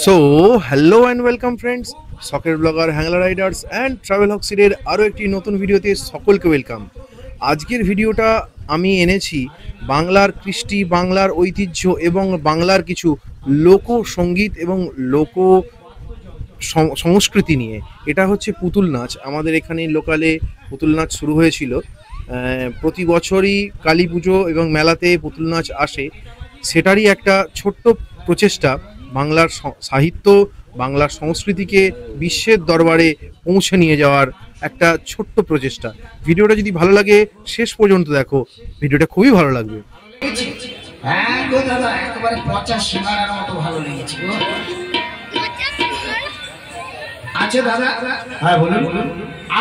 So hello and welcome friends, socket blogger, হ্যাংলার riders and travel হক্সিডের আরও একটি নতুন ভিডিওতে সকলকে ওয়েলকাম। আজকের ভিডিওটা আমি এনেছি বাংলার কৃষ্টি, বাংলার ঐতিহ্য এবং বাংলার কিছু লোকসঙ্গীত এবং লোক সংস্কৃতি নিয়ে। এটা হচ্ছে পুতুল নাচ। আমাদের এখানে লোকালে পুতুল নাচ শুরু হয়েছিল। প্রতি বছরই কালী পুজো এবং মেলাতে পুতুল নাচ আসে। সেটারই একটা ছোট্ট প্রচেষ্টা, বাংলার সাহিত্য, বাংলার সংস্কৃতিকে বিশ্বের দরবারে পৌঁছে নিয়ে যাওয়ার একটা ছোট্ট প্রচেষ্টা। ভিডিওটা যদি ভালো লাগে শেষ পর্যন্ত দেখো, ভিডিওটা খুবই ভালো লাগবে। হ্যাঁ গো দাদা, একেবারে 50 সিঙ্গারার মতো ভালো লেগেছে গো। আচ্ছা দাদা, হ্যাঁ বলুন।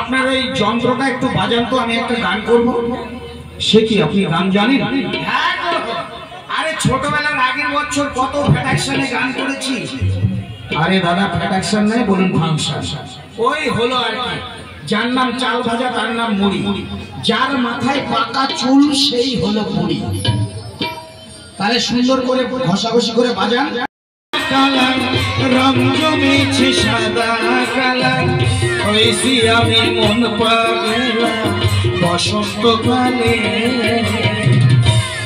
আপনার এই যন্ত্রটা একটু বাজান তো, আমি একটা গান করব। সে কি, আপনি গান জানেন? হ্যাঁ গো, আরে ছোটবেলার আগের বছর কত ফ্যাটাকশনে গান করেছি। আরে দাদা, ফ্যাটাকশন নাই, বলুন ফাংশন। ওই হলো আর কি। যার নাম চাল ভাজা তার নাম মুড়ি, যার মাথায় পাকা চুল সেই হলো মুড়ি। তাহলে সুন্দর করে ঘষাঘষি করে বাজান। কালা রং জমেছে সাদা কালা, হয়েছি আমি মন পাগলা বসন্তকালে।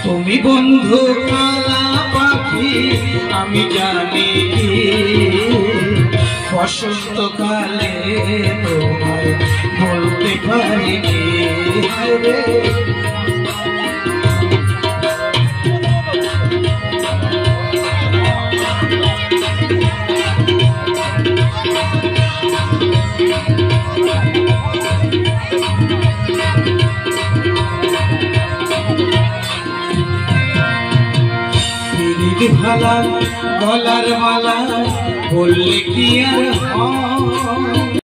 তুমি বন্ধু কালা পাখি, আমি জানি কি বসন্তকালে তোমায় বলতে পারি কি। ভালা গলার মালা বললে কি আর